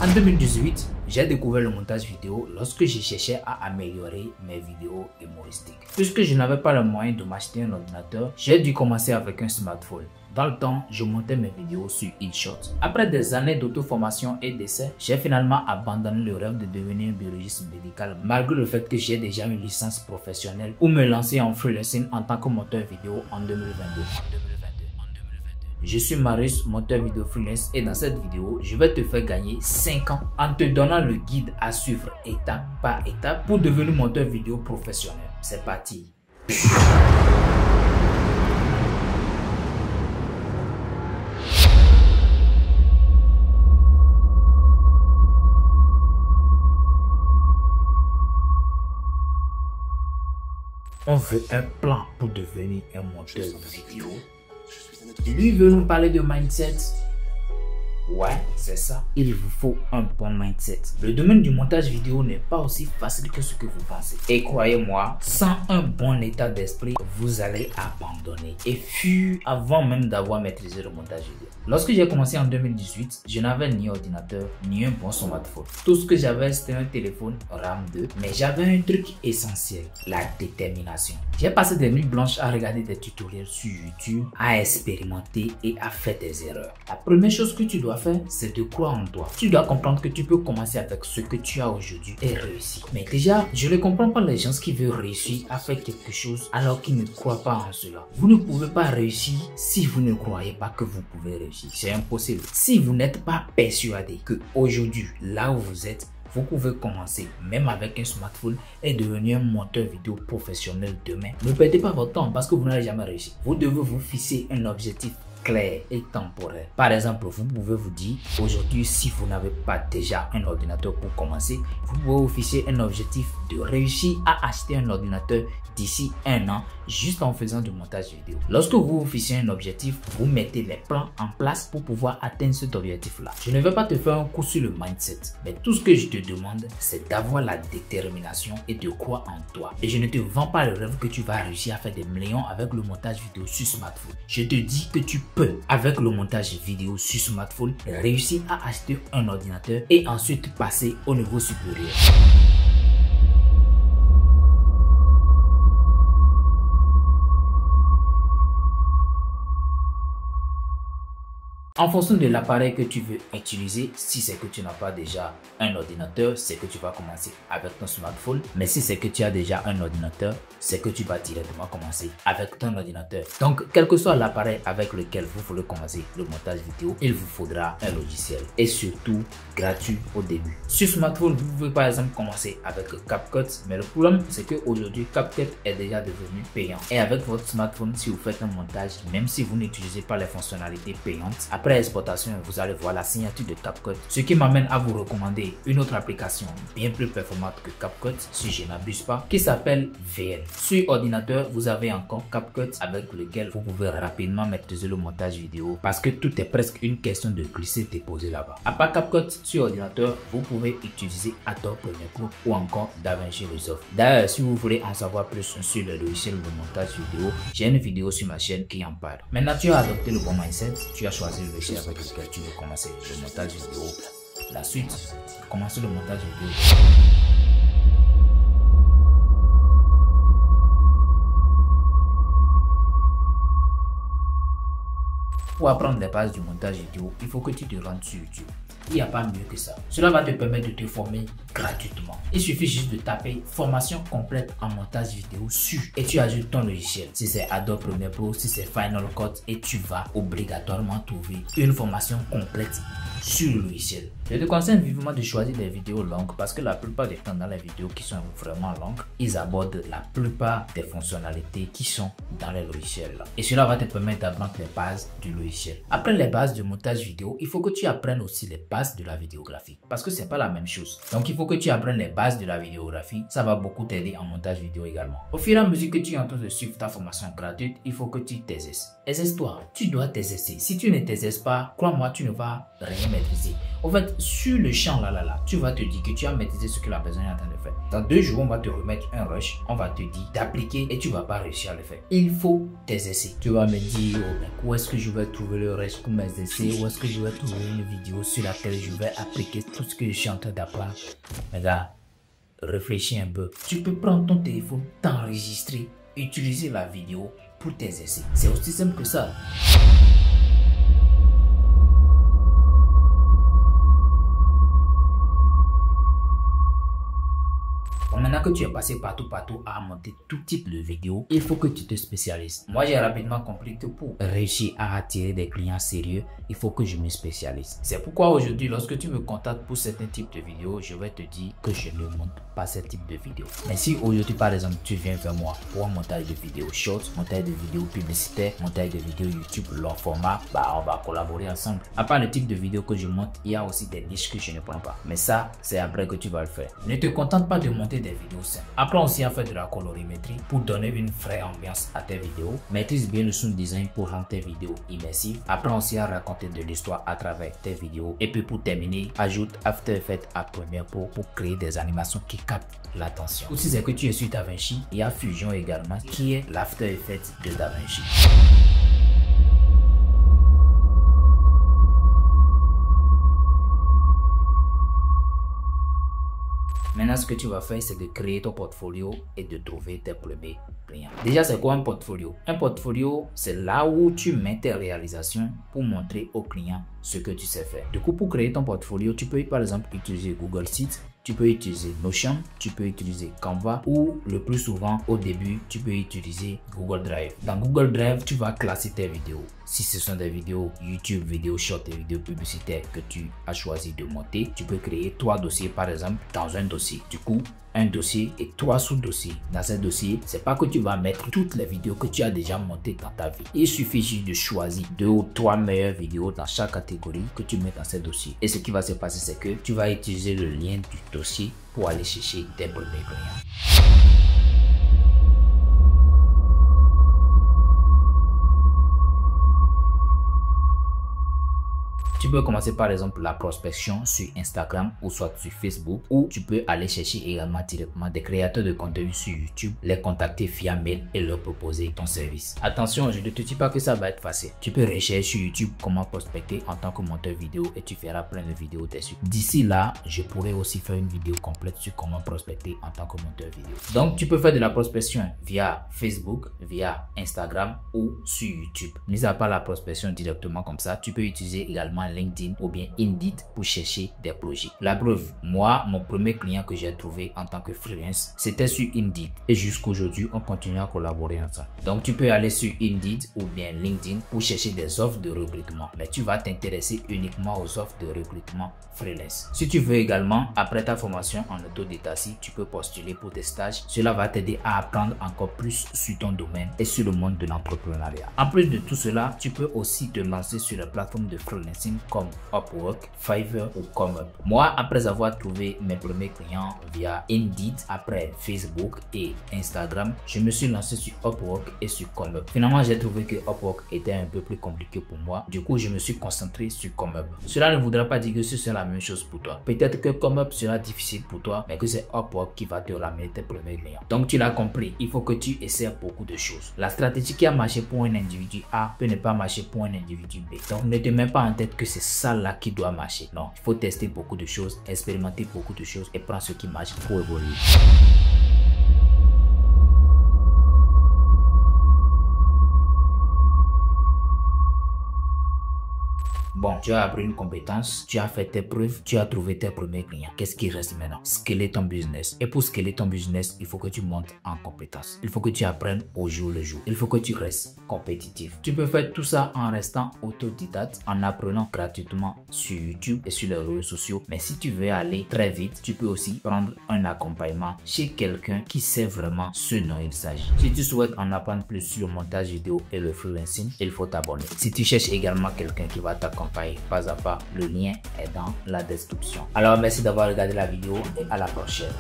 En 2018, j'ai découvert le montage vidéo lorsque je cherchais à améliorer mes vidéos humoristiques. Puisque je n'avais pas le moyen de m'acheter un ordinateur, j'ai dû commencer avec un smartphone. Dans le temps, je montais mes vidéos sur InShot. Après des années d'auto-formation et d'essais, j'ai finalement abandonné le rêve de devenir biologiste médical malgré le fait que j'ai déjà une licence professionnelle ou me lancer en freelancing en tant que monteur vidéo en 2022. Je suis Marius, monteur vidéo freelance, et dans cette vidéo, je vais te faire gagner 5 ans en te donnant le guide à suivre étape par étape pour devenir monteur vidéo professionnel. C'est parti! On veut un plan pour devenir un monteur vidéo. Lui veut nous parler de mindset. Ouais, c'est ça. Il vous faut un bon mindset. Le domaine du montage vidéo n'est pas aussi facile que ce que vous pensez. Et croyez-moi, sans un bon état d'esprit, vous allez abandonner et fuir avant même d'avoir maîtrisé le montage vidéo. Lorsque j'ai commencé en 2018, je n'avais ni ordinateur, ni un bon smartphone. Tout ce que j'avais, c'était un téléphone RAM 2. Mais j'avais un truc essentiel, la détermination. J'ai passé des nuits blanches à regarder des tutoriels sur YouTube, à expérimenter et à faire des erreurs. La première chose que tu dois faire, c'est de croire en toi. Tu dois comprendre que tu peux commencer avec ce que tu as aujourd'hui et réussir. Mais déjà, je ne comprends pas les gens qui veulent réussir à faire quelque chose alors qu'ils ne croient pas en cela. Vous ne pouvez pas réussir si vous ne croyez pas que vous pouvez réussir. C'est impossible. Si vous n'êtes pas persuadé que aujourd'hui, là où vous êtes, vous pouvez commencer, même avec un smartphone, et devenir un monteur vidéo professionnel demain. Ne perdez pas votre temps parce que vous n'allez jamais réussir. Vous devez vous fixer un objectif clair et temporaire. Par exemple, vous pouvez vous dire, aujourd'hui, si vous n'avez pas déjà un ordinateur pour commencer, vous pouvez vous fixer un objectif de réussir à acheter un ordinateur d'ici 1 an, juste en faisant du montage vidéo. Lorsque vous vous fixez un objectif, vous mettez les plans en place pour pouvoir atteindre cet objectif-là. Je ne vais pas te faire un cours sur le mindset, mais tout ce que je te demande, c'est d'avoir la détermination et de croire en toi. Et je ne te vends pas le rêve que tu vas réussir à faire des millions avec le montage vidéo sur smartphone. Je te dis que tu peux, avec le montage vidéo sur smartphone, réussir à acheter un ordinateur et ensuite passer au niveau supérieur. En fonction de l'appareil que tu veux utiliser, si c'est que tu n'as pas déjà un ordinateur, c'est que tu vas commencer avec ton smartphone. Mais si c'est que tu as déjà un ordinateur, c'est que tu vas directement commencer avec ton ordinateur. Donc, quel que soit l'appareil avec lequel vous voulez commencer le montage vidéo, il vous faudra un logiciel. Et surtout, gratuit au début. Sur smartphone, vous pouvez par exemple commencer avec CapCut. Mais le problème, c'est qu'aujourd'hui, CapCut est déjà devenu payant. Et avec votre smartphone, si vous faites un montage, même si vous n'utilisez pas les fonctionnalités payantes, après exportation, vous allez voir la signature de CapCut. Ce qui m'amène à vous recommander une autre application bien plus performante que CapCut, si je n'abuse pas, qui s'appelle VN. Sur ordinateur, vous avez encore CapCut avec lequel vous pouvez rapidement maîtriser le montage vidéo parce que tout est presque une question de glisser déposer là-bas. À part CapCut sur ordinateur, vous pouvez utiliser Adobe Premiere Pro ou encore DaVinci Resolve. D'ailleurs, si vous voulez en savoir plus sur le logiciel de montage vidéo, j'ai une vidéo sur ma chaîne qui en parle. Maintenant, tu as adopté le bon mindset, tu as choisi le logiciel avec lequel tu veux commencer le montage vidéo. La suite, commencer le montage vidéo. Pour apprendre les bases du montage vidéo, il faut que tu te rendes sur YouTube. Il n'y a pas mieux que ça. Cela va te permettre de te former gratuitement. Il suffit juste de taper formation complète en montage vidéo sur et tu ajoutes ton logiciel. Si c'est Adobe Premiere Pro, si c'est Final Cut, et tu vas obligatoirement trouver une formation complète sur le logiciel. Je te conseille vivement de choisir des vidéos longues parce que la plupart des temps dans les vidéos qui sont vraiment longues, ils abordent la plupart des fonctionnalités qui sont dans les logiciels là. Et cela va te permettre d'apprendre les bases du logiciel. Après les bases du montage vidéo, il faut que tu apprennes aussi les bases de la vidéographie parce que c'est pas la même chose. Donc il faut que tu apprennes les bases de la vidéographie. Ça va beaucoup t'aider en montage vidéo également. Au fur et à mesure que tu es en train de suivre ta formation gratuite, il faut que tu t'exerces. Exerce-toi. Tu dois t'exercer. Si tu ne t'exerces pas, crois-moi, tu ne vas rien maîtriser. En fait, sur le champ là, tu vas te dire que tu as maîtrisé ce que la personne est en train de faire. Dans 2 jours, on va te remettre un rush, on va te dire d'appliquer et tu vas pas réussir à le faire. Il faut tes essais. Tu vas me dire, oh, mais où est-ce que je vais trouver le rush pour mes essais? Où est-ce que je vais trouver une vidéo sur laquelle je vais appliquer tout ce que je suis en train d'apprendre? Mais gars, réfléchis un peu. Tu peux prendre ton téléphone, t'enregistrer, utiliser la vidéo pour tes essais. C'est aussi simple que ça. Maintenant que tu es passé partout à monter tout type de vidéos, il faut que tu te spécialises. Moi, j'ai rapidement compris que pour réussir à attirer des clients sérieux, il faut que je me spécialise. C'est pourquoi aujourd'hui, lorsque tu me contactes pour certains types de vidéos, je vais te dire que je ne monte pas ce type de vidéos. Mais si aujourd'hui, par exemple, tu viens vers moi pour un montage de vidéos short, montage de vidéos publicitaires, montage de vidéos YouTube long format, on va collaborer ensemble. À part le type de vidéos que je monte, il y a aussi des niches que je ne prends pas. Mais ça, c'est après que tu vas le faire. Ne te contente pas de monter des vidéos simples. Apprends aussi à faire de la colorimétrie pour donner une vraie ambiance à tes vidéos. Maîtrise bien le sound design pour rendre tes vidéos immersives. Apprends aussi à raconter de l'histoire à travers tes vidéos. Et puis pour terminer, ajoute After Effects à Premiere Pro pour créer des animations qui captent l'attention. Aussi, c'est que tu es sur DaVinci, il y a Fusion également qui est l'After Effects de DaVinci. Maintenant, ce que tu vas faire, c'est de créer ton portfolio et de trouver tes premiers clients. Déjà, c'est quoi un portfolio? Un portfolio, c'est là où tu mets tes réalisations pour montrer aux clients ce que tu sais faire. Du coup, pour créer ton portfolio, tu peux par exemple utiliser Google Sheets, tu peux utiliser Notion, tu peux utiliser Canva ou le plus souvent au début, tu peux utiliser Google Drive. Dans Google Drive, tu vas classer tes vidéos. Si ce sont des vidéos YouTube, vidéos short et vidéos publicitaires que tu as choisi de monter, tu peux créer 3 dossiers par exemple dans un dossier. Du coup, un dossier et 3 sous-dossiers. Dans ce dossier, c'est pas que tu vas mettre toutes les vidéos que tu as déjà montées dans ta vie. Il suffit juste de choisir 2 ou 3 meilleures vidéos dans chaque catégorie que tu mets dans ce dossier. Et ce qui va se passer, c'est que tu vas utiliser le lien du dossier pour aller chercher tes premiers clients. Tu peux commencer par exemple la prospection sur Instagram ou soit sur Facebook, ou tu peux aller chercher également directement des créateurs de contenu sur YouTube, les contacter via mail et leur proposer ton service. Attention, je ne te dis pas que ça va être facile. Tu peux rechercher sur YouTube comment prospecter en tant que monteur vidéo et tu feras plein de vidéos dessus. D'ici là, je pourrais aussi faire une vidéo complète sur comment prospecter en tant que monteur vidéo. Donc, tu peux faire de la prospection via Facebook, via Instagram ou sur YouTube. Mis à part la prospection directement comme ça, tu peux utiliser également LinkedIn ou bien Indeed pour chercher des projets. La preuve, moi, mon premier client que j'ai trouvé en tant que freelance, c'était sur Indeed. Et jusqu'aujourd'hui, on continue à collaborer ensemble. Donc, tu peux aller sur Indeed ou bien LinkedIn pour chercher des offres de recrutement. Mais tu vas t'intéresser uniquement aux offres de recrutement freelance. Si tu veux également, après ta formation en autodidacte, tu peux postuler pour des stages. Cela va t'aider à apprendre encore plus sur ton domaine et sur le monde de l'entrepreneuriat. En plus de tout cela, tu peux aussi te lancer sur la plateforme de freelancing comme Upwork, Fiverr ou Comeup. Moi, après avoir trouvé mes premiers clients via Indeed, après Facebook et Instagram, je me suis lancé sur Upwork et sur Comeup. Finalement, j'ai trouvé que Upwork était un peu plus compliqué pour moi. Du coup, je me suis concentré sur Comeup. Cela ne voudra pas dire que ce sera la même chose pour toi. Peut-être que Comeup sera difficile pour toi, mais que c'est Upwork qui va te ramener tes premiers clients. Donc, tu l'as compris, il faut que tu essaies beaucoup de choses. La stratégie qui a marché pour un individu A peut ne pas marcher pour un individu B. Donc, ne te mets pas en tête que c'est ça là qui doit marcher. Non, il faut tester beaucoup de choses, expérimenter beaucoup de choses et prendre ce qui marche pour évoluer. Bon, tu as appris une compétence, tu as fait tes preuves, tu as trouvé tes premiers clients. Qu'est-ce qui reste maintenant? Scaler ton business. Et pour scaler ton business, il faut que tu montes en compétence. Il faut que tu apprennes au jour le jour. Il faut que tu restes compétitif. Tu peux faire tout ça en restant autodidacte, en apprenant gratuitement sur YouTube et sur les réseaux sociaux. Mais si tu veux aller très vite, tu peux aussi prendre un accompagnement chez quelqu'un qui sait vraiment ce dont il s'agit. Si tu souhaites en apprendre plus sur le montage vidéo et le freelancing, il faut t'abonner. Si tu cherches également quelqu'un qui va t'accompagner pas à pas, le lien est dans la description. Alors merci d'avoir regardé la vidéo et à la prochaine.